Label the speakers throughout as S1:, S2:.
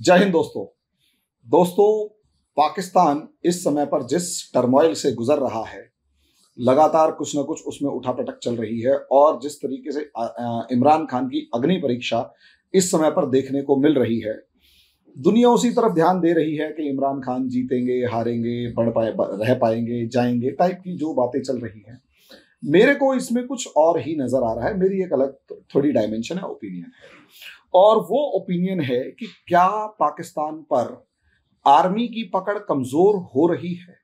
S1: जय हिंद दोस्तों। पाकिस्तान इस समय पर जिस टर्मोइल से गुजर रहा है, लगातार कुछ ना कुछ उसमें उठापटक चल रही है और जिस तरीके से इमरान खान की अग्नि परीक्षा इस समय पर देखने को मिल रही है, दुनिया उसी तरफ ध्यान दे रही है कि इमरान खान जीतेंगे, हारेंगे, रह पाएंगे, जाएंगे टाइप की जो बातें चल रही हैं। मेरे को इसमें कुछ और ही नजर आ रहा है। मेरी एक अलग थोड़ी डायमेंशन है, ओपिनियन है, और वो ओपिनियन है कि क्या पाकिस्तान पर आर्मी की पकड़ कमजोर हो रही है।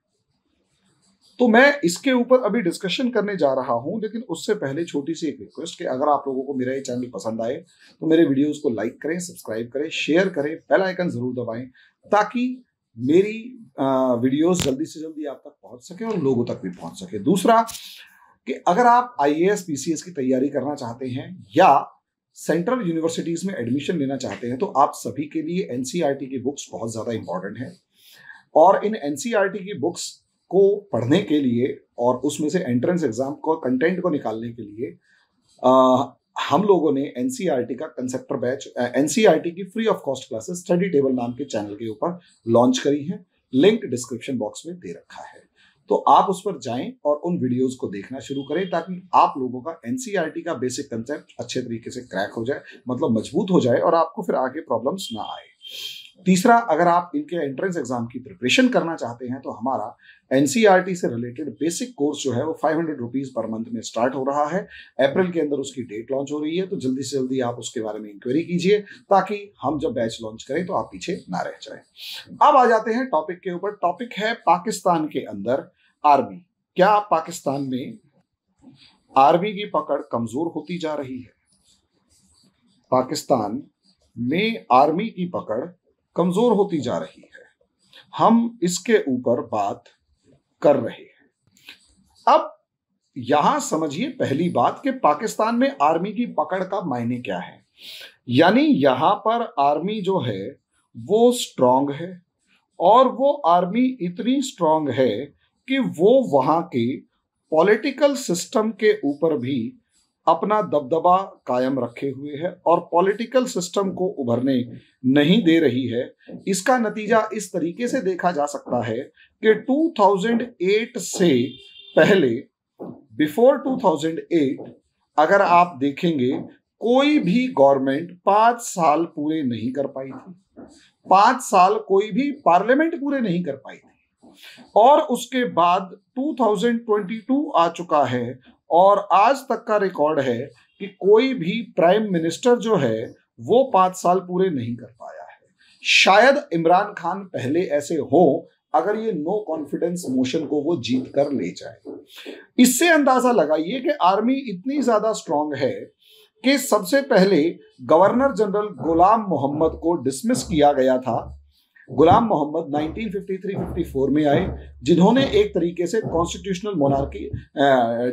S1: तो मैं इसके ऊपर अभी डिस्कशन करने जा रहा हूं, लेकिन उससे पहले छोटी सी एक रिक्वेस्ट कि अगर आप लोगों को मेरा ये चैनल पसंद आए तो मेरे वीडियोस को लाइक करें, सब्सक्राइब करें, शेयर करें, बेल आइकन जरूर दबाएं ताकि मेरी वीडियोस जल्दी से जल्दी आप तक पहुंच सके और लोगों तक भी पहुंच सके। दूसरा कि अगर आप आईएएस पीसीएस की तैयारी करना चाहते हैं या सेंट्रल यूनिवर्सिटीज में एडमिशन लेना चाहते हैं तो आप सभी के लिए एनसीईआरटी की बुक्स बहुत ज्यादा इंपॉर्टेंट है। और इन एनसीईआरटी की बुक्स को पढ़ने के लिए और उसमें से एंट्रेंस एग्जाम को कंटेंट को निकालने के लिए हम लोगों ने एनसीईआरटी का कंसेप्टर बैच, एनसीईआरटी की free of cost classes study table नाम के चैनल के ऊपर लॉन्च करी है। लिंक डिस्क्रिप्शन बॉक्स में दे रखा है, तो आप उस पर जाएं और उन वीडियोस को देखना शुरू करें ताकि आप लोगों का एनसीईआरटी का बेसिक कंसेप्ट अच्छे तरीके से क्रैक हो जाए, मतलब मजबूत हो जाए और आपको फिर आगे प्रॉब्लम्स ना आए। तीसरा, अगर आप इनके एंट्रेंस एग्जाम की प्रिपरेशन करना चाहते हैं तो हमारा एनसीईआरटी से रिलेटेड बेसिक कोर्स जो है वो 500 रुपीज पर मंथ में स्टार्ट हो रहा है। अप्रैल के अंदर उसकी डेट लॉन्च हो रही है, तो जल्दी से जल्दी आप उसके बारे में इंक्वायरी कीजिए ताकि हम जब बैच लॉन्च करें तो आप पीछे ना रह जाए। अब आ जाते हैं टॉपिक के ऊपर। टॉपिक है पाकिस्तान के अंदर आर्मी। क्या पाकिस्तान में आर्मी की पकड़ कमजोर होती जा रही है? पाकिस्तान में आर्मी की पकड़ कमजोर होती जा रही है, हम इसके ऊपर बात कर रहे हैं। अब यहां समझिए पहली बात कि पाकिस्तान में आर्मी की पकड़ का मायने क्या है। यानी यहां पर आर्मी जो है वो स्ट्रांग है और वो आर्मी इतनी स्ट्रांग है कि वो वहां के पॉलिटिकल सिस्टम के ऊपर भी अपना दबदबा कायम रखे हुए है और पॉलिटिकल सिस्टम को उभरने नहीं दे रही है। इसका नतीजा इस तरीके से देखा जा सकता है कि 2008 से पहले, बिफोर 2008 अगर आप देखेंगे, कोई भी गवर्नमेंट 5 साल पूरे नहीं कर पाई थी। 5 साल कोई भी पार्लियामेंट पूरे नहीं कर पाई थी। और उसके बाद 2022 आ चुका है और आज तक का रिकॉर्ड है कि कोई भी प्राइम मिनिस्टर जो है वो 5 साल पूरे नहीं कर पाया है। शायद इमरान खान पहले ऐसे हो अगर ये नो कॉन्फिडेंस मोशन को वो जीत कर ले जाए। इससे अंदाजा लगाइए कि आर्मी इतनी ज्यादा स्ट्रांग है कि सबसे पहले गवर्नर जनरल गुलाम मोहम्मद को डिसमिस किया गया था। गुलाम मोहम्मद 1953-54 में आए, जिन्होंने एक तरीके से कॉन्स्टिट्यूशनल मोनार्की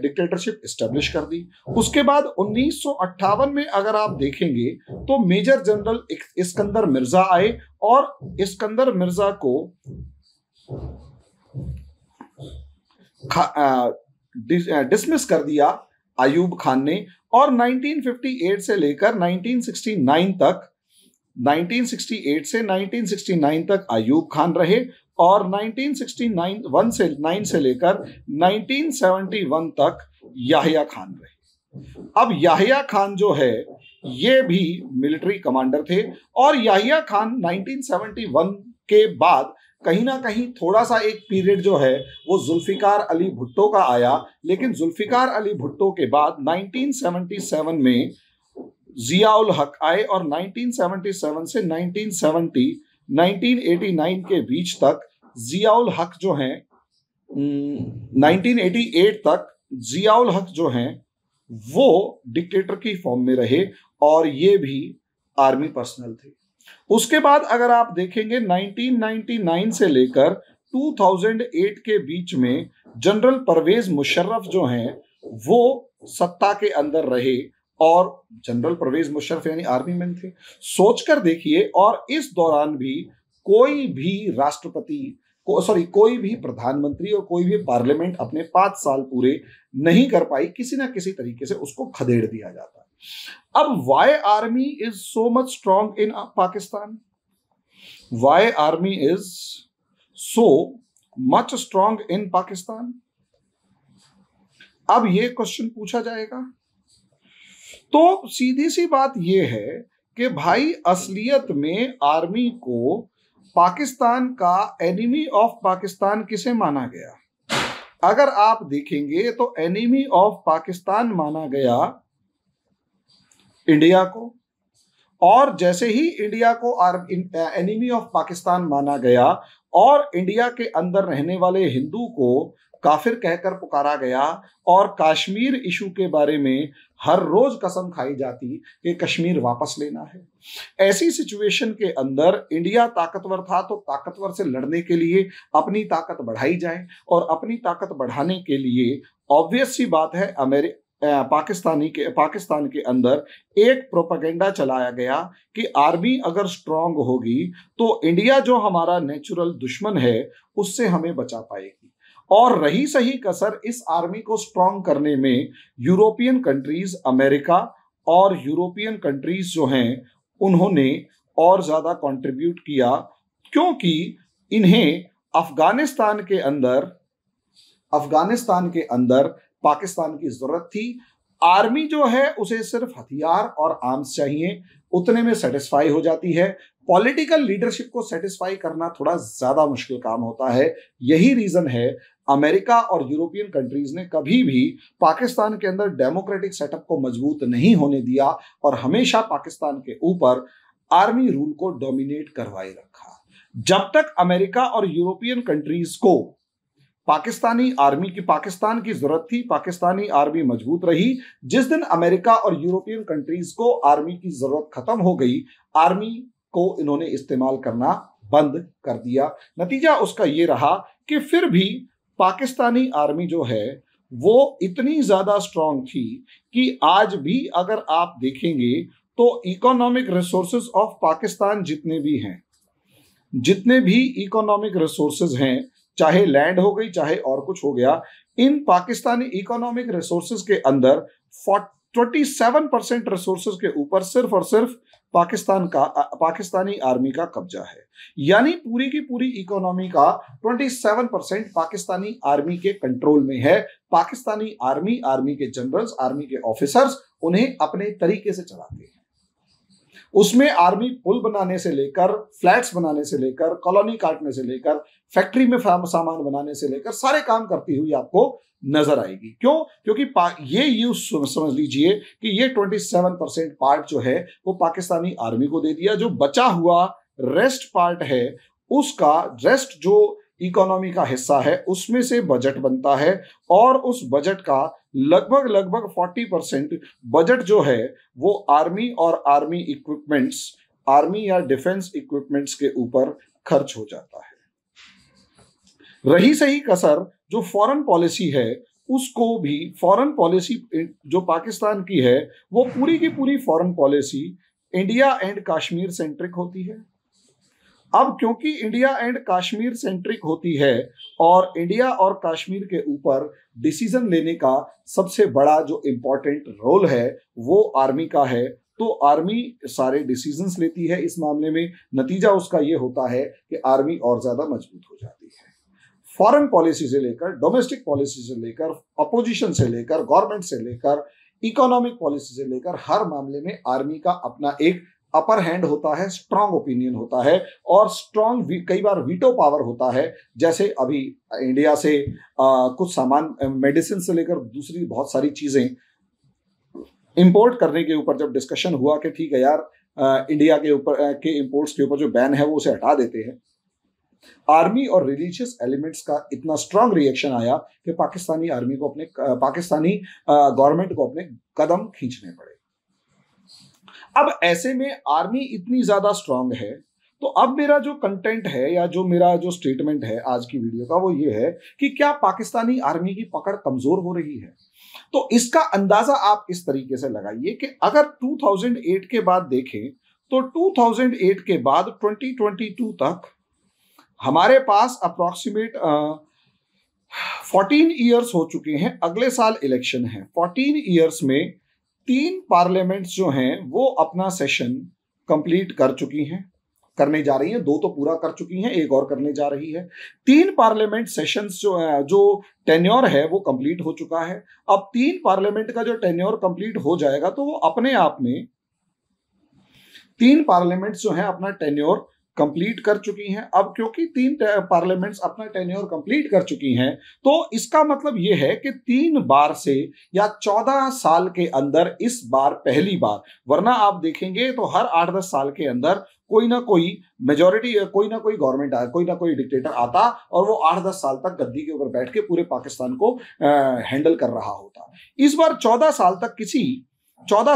S1: डिक्टेटरशिप एस्टेब्लिश कर दी। उसके बाद 1958 में अगर आप देखेंगे तो मेजर जनरल इस्कंदर मिर्जा आए और इस्कंदर मिर्जा को डिसमिस कर दिया अयूब खान ने। और 1958 से लेकर 1969 तक, 1968 से 1969 तक अयूब खान रहे और 1969 से लेकर 1971 तक याहिया खान रहे। अब याहिया खान जो है ये भी मिलिट्री कमांडर थे और याहिया खान 1971 के बाद कहीं ना कहीं थोड़ा सा एक पीरियड जो है वो जुल्फिकार अली भुट्टो का आया, लेकिन जुल्फिकार अली भुट्टो के बाद 1977 में जियाउल हक आए और 1977 से 1989 के बीच तक जियाउल हक जो हैं, 1988 तक जियाउल हक जो हैं वो डिक्टेटर की फॉर्म में रहे और ये भी आर्मी पर्सनल थे। उसके बाद अगर आप देखेंगे 1999 से लेकर 2008 के बीच में जनरल परवेज मुशर्रफ जो हैं वो सत्ता के अंदर रहे और जनरल परवेज मुशर्रफ यानी आर्मी मैन थे। सोचकर देखिए, और इस दौरान भी कोई भी राष्ट्रपति कोई भी प्रधानमंत्री और कोई भी पार्लियामेंट अपने 5 साल पूरे नहीं कर पाई, किसी ना किसी तरीके से उसको खदेड़ दिया जाता है। अब why army is so much strong in Pakistan? Why army is so much strong in Pakistan? अब ये क्वेश्चन पूछा जाएगा। तो सीधी सी बात ये है कि भाई असलियत में आर्मी को पाकिस्तान का एनिमी ऑफ पाकिस्तान किसे माना गया? अगर आप देखेंगे तो एनिमी ऑफ पाकिस्तान माना गया इंडिया को, और जैसे ही इंडिया को एनिमी ऑफ पाकिस्तान माना गया और इंडिया के अंदर रहने वाले हिंदू को काफिर कहकर पुकारा गया और कश्मीर इशू के बारे में हर रोज कसम खाई जाती कि कश्मीर वापस लेना है। ऐसी सिचुएशन के अंदर इंडिया ताकतवर था तो ताकतवर से लड़ने के लिए अपनी ताकत बढ़ाई जाए, और अपनी ताकत बढ़ाने के लिए ऑब्वियस सी बात है पाकिस्तान के अंदर एक प्रोपेगेंडा चलाया गया कि आर्मी अगर स्ट्रांग होगी तो इंडिया जो हमारा नेचुरल दुश्मन है उससे हमें बचा पाएगी। और रही सही कसर इस आर्मी को स्ट्रांग करने में यूरोपियन कंट्रीज, अमेरिका और यूरोपियन कंट्रीज जो हैं उन्होंने और ज्यादा कंट्रीब्यूट किया, क्योंकि इन्हें अफगानिस्तान के अंदर पाकिस्तान की जरूरत थी। आर्मी जो है उसे सिर्फ हथियार और आर्म्स चाहिए, उतने में सेटिस्फाई हो जाती है। पॉलिटिकल लीडरशिप को सेटिस्फाई करना थोड़ा ज्यादा मुश्किल काम होता है। यही रीजन है अमेरिका और यूरोपियन कंट्रीज ने कभी भी पाकिस्तान के अंदर डेमोक्रेटिक सेटअप को मजबूत नहीं होने दिया और हमेशा पाकिस्तान के ऊपर आर्मी रूल को डोमिनेट करवाए रखा। जब तक अमेरिका और यूरोपियन कंट्रीज को पाकिस्तान की जरूरत थी, पाकिस्तानी आर्मी मजबूत रही। जिस दिन अमेरिका और यूरोपियन कंट्रीज को आर्मी की जरूरत खत्म हो गई, आर्मी को इन्होंने इस्तेमाल करना बंद कर दिया। नतीजा उसका ये रहा कि फिर भी पाकिस्तानी आर्मी जो है वो इतनी ज्यादा स्ट्रांग थी कि आज भी अगर आप देखेंगे तो इकोनॉमिक रिसोर्सेज ऑफ पाकिस्तान जितने भी इकोनॉमिक रिसोर्सेज हैं, चाहे लैंड हो गई चाहे और कुछ हो गया, इन पाकिस्तानी इकोनॉमिक रिसोर्सेज के अंदर 27% रिसोर्सेज के ऊपर सिर्फ और सिर्फ पाकिस्तानी आर्मी का कब्जा है। यानी पूरी की पूरी इकोनॉमी का 27% पाकिस्तानी आर्मी के कंट्रोल में है। पाकिस्तानी आर्मी के जनरल्स, आर्मी के ऑफिसर्स उन्हें अपने तरीके से चलाते हैं। उसमें आर्मी पुल बनाने से लेकर, फ्लैट्स बनाने से लेकर, कॉलोनी काटने से लेकर, फैक्ट्री में सामान बनाने से लेकर सारे काम करती हुई आपको नजर आएगी। क्यों? क्योंकि ये यूज समझ लीजिए कि ये 27% पार्ट जो है वो पाकिस्तानी आर्मी को दे दिया। जो बचा हुआ रेस्ट पार्ट है, उसका रेस्ट जो इकोनॉमी का हिस्सा है उसमें से बजट बनता है, और उस बजट का लगभग 40% बजट जो है वो आर्मी और आर्मी या डिफेंस इक्विपमेंट्स के ऊपर खर्च हो जाता है। रही सही कसर जो फॉरेन पॉलिसी है, उसको भी फॉरेन पॉलिसी जो पाकिस्तान की है वो पूरी की पूरी foreign policy India and Kashmir centric होती है। अब क्योंकि इंडिया एंड कश्मीर सेंट्रिक होती है और इंडिया और कश्मीर के ऊपर डिसीजन लेने का सबसे बड़ा जो इम्पोर्टेंट रोल है वो आर्मी का है, तो आर्मी सारे डिसीजंस लेती है इस मामले में। नतीजा उसका ये होता है कि आर्मी और ज्यादा मजबूत हो जाती है। फॉरेन पॉलिसी से लेकर, डोमेस्टिक पॉलिसी से लेकर, अपोजिशन से लेकर, गवर्नमेंट से लेकर, इकोनॉमिक पॉलिसी से लेकर, हर मामले में आर्मी का अपना एक अपर हैंड होता है, स्ट्रांग ओपिनियन होता है और स्ट्रांग कई बार वीटो पावर होता है। जैसे अभी इंडिया से कुछ सामान, मेडिसिन से लेकर दूसरी बहुत सारी चीजें इंपोर्ट करने के ऊपर जब डिस्कशन हुआ कि ठीक है यार, इंडिया के ऊपर के इंपोर्ट्स के ऊपर जो बैन है वो उसे हटा देते हैं, आर्मी और रिलीजियस एलिमेंट्स का इतना स्ट्रांग रिएक्शन आया कि पाकिस्तानी गवर्नमेंट को अपने कदम खींचने पड़े। अब ऐसे में आर्मी इतनी ज्यादा स्ट्रांग है, तो अब मेरा जो कंटेंट है या जो मेरा जो स्टेटमेंट है आज की वीडियो का वो ये है कि क्या पाकिस्तानी आर्मी की पकड़ कमजोर हो रही है? तो इसका अंदाजा आप इस तरीके से लगाइए कि अगर 2008 के बाद देखें तो 2008 के बाद 2022 तक हमारे पास अप्रॉक्सीमेट 14 ईयर्स हो चुके हैं। अगले साल इलेक्शन है। 14 ईयर्स में 3 पार्लियामेंट्स जो हैं वो अपना सेशन कंप्लीट कर चुकी हैं। करने जा रही हैं, 2 तो पूरा कर चुकी हैं, एक और करने जा रही है। 3 पार्लियामेंट सेशंस जो टेन्योर है वो कंप्लीट हो चुका है। अब 3 पार्लियामेंट का जो टेन्योर कंप्लीट हो जाएगा तो वो अपने आप में 3 पार्लियामेंट्स जो हैं अपना टेन्योर कंप्लीट कर चुकी हैं। अब क्योंकि 3 पार्लियामेंट्स अपना टेन्योर कंप्लीट कर चुकी हैं तो इसका मतलब यह है कि 3 बार से या 14 साल के अंदर इस बार पहली बार, वरना आप देखेंगे तो हर 8-10 साल के अंदर कोई ना कोई मेजोरिटी, कोई ना कोई गवर्नमेंट आया, कोई ना कोई डिक्टेटर आता और वो 8-10 साल तक गद्दी के ऊपर बैठ के पूरे पाकिस्तान को हैंडल कर रहा होता। इस बार 14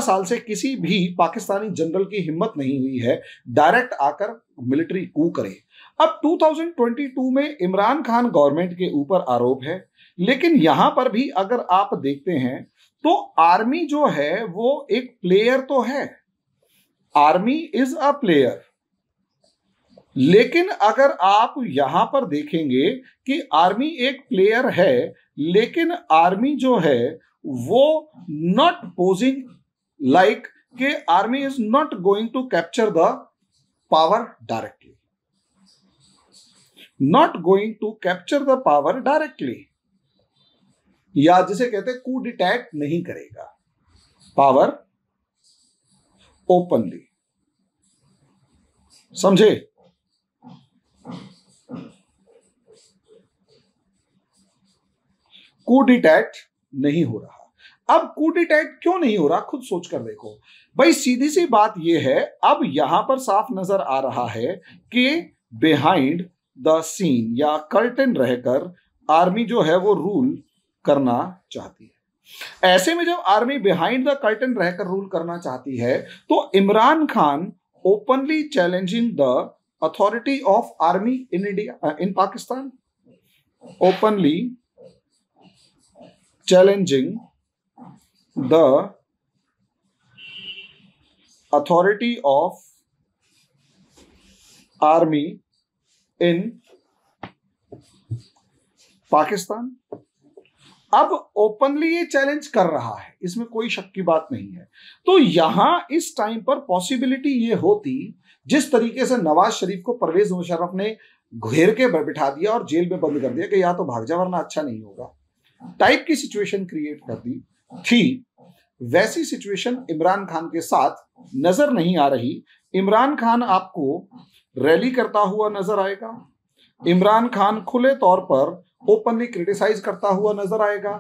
S1: साल से किसी भी पाकिस्तानी जनरल की हिम्मत नहीं हुई है डायरेक्ट आकर मिलिट्री कू करे। अब 2022 में इमरान खान गवर्नमेंट के ऊपर आरोप है, लेकिन यहां पर भी अगर आप देखते हैं तो आर्मी जो है वो एक प्लेयर तो है, आर्मी इज अ प्लेयर, लेकिन अगर आप यहां पर देखेंगे कि आर्मी एक प्लेयर है, लेकिन आर्मी जो है वो नॉट पोजिंग लाइक के army is not going to capture the power directly, not going to capture the power directly, या जिसे कहते हैं कू डिटेक्ट नहीं करेगा पावर ओपनली। समझे? कू डिटेक्ट नहीं हो रहा। अब कू डिटेक्ट क्यों नहीं हो रहा, खुद सोच कर देखो भाई। सीधी सी बात यह है, अब यहां पर साफ नजर आ रहा है कि बिहाइंड द सीन या कर्टन रहकर आर्मी जो है वो रूल करना चाहती है। ऐसे में जब आर्मी बिहाइंड द कर्टन रहकर रूल करना चाहती है तो Imran Khan openly challenging the authority of army in India, in Pakistan, openly challenging the authority of army in Pakistan. अब ओपनली ये चैलेंज कर रहा है, इसमें कोई शक की बात नहीं है। तो यहां इस टाइम पर पॉसिबिलिटी ये होती, जिस तरीके से नवाज शरीफ को परवेज मुशर्रफ ने घेर के बिठा दिया और जेल में बंद कर दिया कि या तो भाग जा वरना अच्छा नहीं होगा, टाइप की सिचुएशन क्रिएट कर दी थी, वैसी सिचुएशन इमरान खान के साथ नजर नहीं आ रही। इमरान खान आपको रैली करता हुआ नजर आएगा, इमरान खान खुले तौर पर ओपनली क्रिटिसाइज करता हुआ नजर आएगा,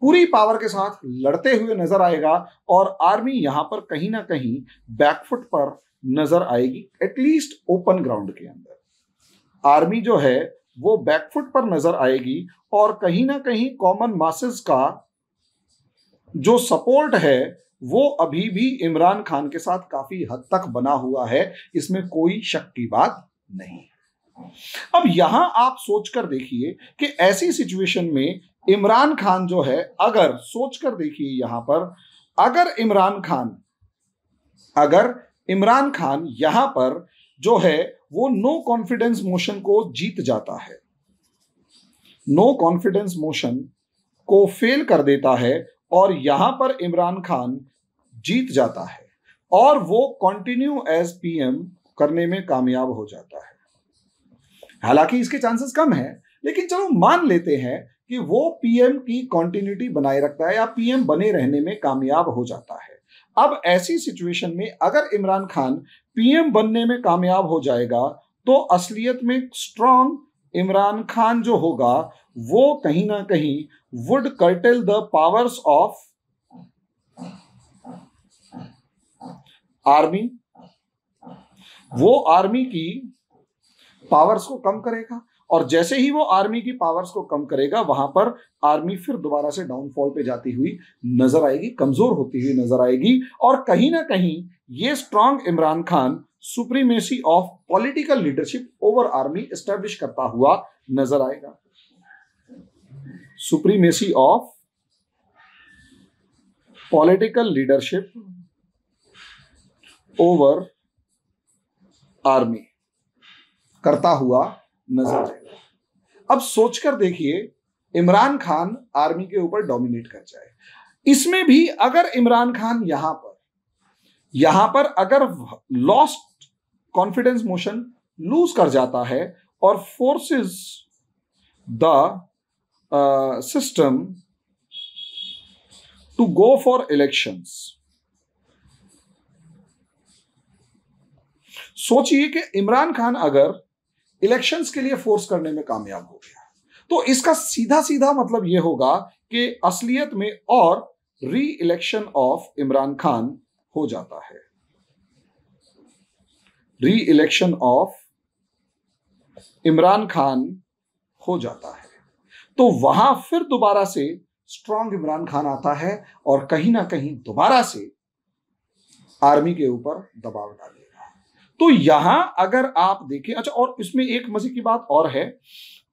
S1: पूरी पावर के साथ लड़ते हुए नजर आएगा, और आर्मी यहां पर कहीं ना कहीं बैकफुट पर नजर आएगी। एटलीस्ट ओपन ग्राउंड के अंदर आर्मी जो है वो बैकफुट पर नजर आएगी, और कहीं ना कहीं कॉमन मासेस का जो सपोर्ट है वो अभी भी इमरान खान के साथ काफी हद तक बना हुआ है, इसमें कोई शक की बात नहीं। अब यहां आप सोचकर देखिए कि ऐसी सिचुएशन में इमरान खान जो है, अगर सोचकर देखिए यहां पर, अगर इमरान खान यहां पर जो है वो नो कॉन्फिडेंस मोशन को जीत जाता है, नो कॉन्फिडेंस मोशन को फेल कर देता है, और यहां पर इमरान खान जीत जाता है और वो कंटिन्यू एज पीएम करने में कामयाब हो जाता है। हालांकि इसके चांसेस कम है, लेकिन चलो मान लेते हैं कि वो पीएम की कंटिन्यूटी बनाए रखता है या पीएम बने रहने में कामयाब हो जाता है। अब ऐसी सिचुएशन में अगर इमरान खान पीएम बनने में कामयाब हो जाएगा तो असलियत में स्ट्रॉन्ग इमरान खान जो होगा वो कहीं ना कहीं would cartel the powers of army, वो आर्मी की पावर्स को कम करेगा, और जैसे ही वो आर्मी की पावर्स को कम करेगा वहां पर आर्मी फिर दोबारा से डाउनफॉल पे जाती हुई नजर आएगी, कमजोर होती हुई नजर आएगी, और कहीं ना कहीं ये strong Imran Khan supremacy of political leadership over army establish करता हुआ नजर आएगा। Supremacy of political leadership over army करता हुआ नजर आएगा। अब सोचकर देखिए, इमरान खान आर्मी के ऊपर डोमिनेट कर जाए, इसमें भी अगर इमरान खान यहां पर अगर लॉस्ट कॉन्फिडेंस मोशन लूज कर जाता है और forces the system to go for elections. सोचिए कि इमरान खान अगर इलेक्शंस के लिए फोर्स करने में कामयाब हो गया तो इसका सीधा सीधा मतलब यह होगा कि असलियत में और री इलेक्शन ऑफ इमरान खान हो जाता है, री इलेक्शन ऑफ इमरान खान हो जाता है। तो वहां फिर दोबारा से स्ट्रांग इमरान खान आता है और कहीं ना कहीं दोबारा से आर्मी के ऊपर दबाव डालेगा। तो यहां अगर आप देखें, अच्छा, और इसमें एक मजे की बात और है,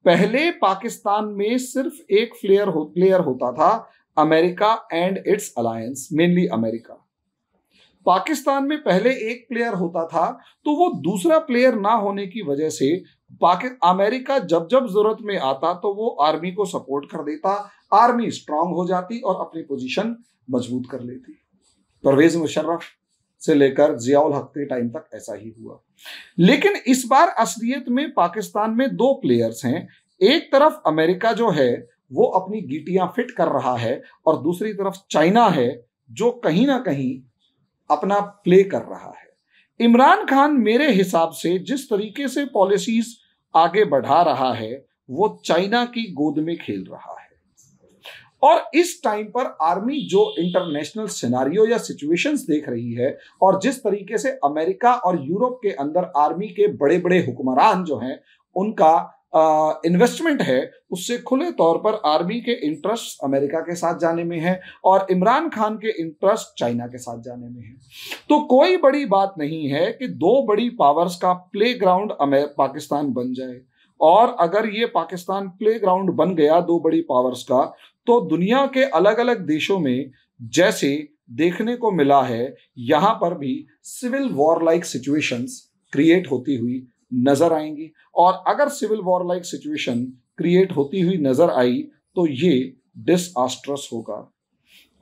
S1: पहले पाकिस्तान में सिर्फ एक प्लेयर होता था, America and it's alliance, mainly America. Pakistan में पहले एक प्लेयर होता था, तो वो दूसरा प्लेयर ना होने की वजह से अमेरिका जब जब जरूरत में आता तो वो आर्मी को सपोर्ट कर देता, आर्मी स्ट्रांग हो जाती और अपनी पोजीशन मजबूत कर लेती। परवेज मुशर्रफ से लेकर जियाउल हक के टाइम तक ऐसा ही हुआ। लेकिन इस बार असलियत में पाकिस्तान में दो प्लेयर्स हैं। एक तरफ अमेरिका जो है वो अपनी गीटियां फिट कर रहा है और दूसरी तरफ चाइना है जो कहीं ना कहीं अपना प्ले कर रहा है। इमरान खान मेरे हिसाब से जिस तरीके से पॉलिसीज आगे बढ़ा रहा है वो चाइना की गोद में खेल रहा है। और इस टाइम पर आर्मी जो इंटरनेशनल सिनारियो या सिचुएशंस देख रही है और जिस तरीके से अमेरिका और यूरोप के अंदर आर्मी के बड़े बड़े हुक्मरान जो हैं उनका इन्वेस्टमेंट है, उससे खुले तौर पर आर्मी के इंटरेस्ट अमेरिका के साथ जाने में है और इमरान खान के इंटरेस्ट चाइना के साथ जाने में है। तो कोई बड़ी बात नहीं है कि दो बड़ी पावर्स का प्लेग्राउंड पाकिस्तान बन जाए। और अगर ये पाकिस्तान प्लेग्राउंड बन गया दो बड़ी पावर्स का, तो दुनिया के अलग अलग देशों में जैसे देखने को मिला है, यहां पर भी civil war like situations create होती हुई नजर आएंगी। और अगर civil war like situation create होती हुई नजर आई तो ये डिसआस्ट्रस होगा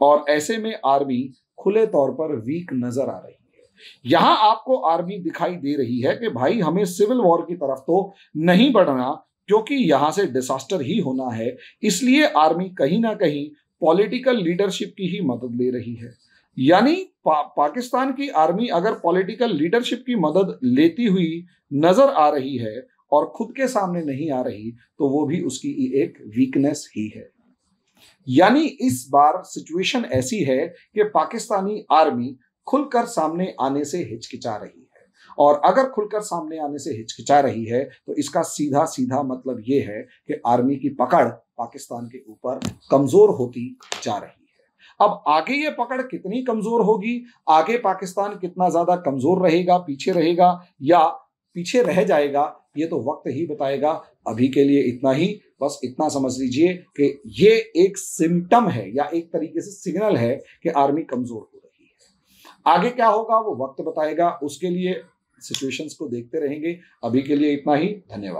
S1: और ऐसे में आर्मी खुले तौर पर वीक नजर आ रही है। यहां आपको आर्मी दिखाई दे रही है कि भाई हमें सिविल वॉर की तरफ तो नहीं बढ़ना क्योंकि यहां से डिसास्टर ही होना है, इसलिए आर्मी कहीं ना कहीं पॉलिटिकल लीडरशिप की ही मदद ले रही है। यानी पाकिस्तान की आर्मी अगर पॉलिटिकल लीडरशिप की मदद लेती हुई नजर आ रही है और खुद के सामने नहीं आ रही तो वो भी उसकी एक वीकनेस ही है। यानी इस बार सिचुएशन ऐसी है कि पाकिस्तानी आर्मी खुलकर सामने आने से हिचकिचा रही है और अगर खुलकर सामने आने से हिचकिचा रही है तो इसका सीधा सीधा मतलब ये है कि आर्मी की पकड़ पाकिस्तान के ऊपर कमजोर होती जा रही है। अब आगे ये पकड़ कितनी कमजोर होगी, आगे पाकिस्तान कितना ज्यादा कमजोर रहेगा, पीछे रहेगा या पीछे रह जाएगा, ये तो वक्त ही बताएगा। अभी के लिए इतना ही, बस इतना समझ लीजिए कि ये एक सिम्टम है या एक तरीके से सिग्नल है कि आर्मी कमजोर हो रही है। आगे क्या होगा वो वक्त बताएगा, उसके लिए सिचुएशंस को देखते रहेंगे। अभी के लिए इतना ही, धन्यवाद।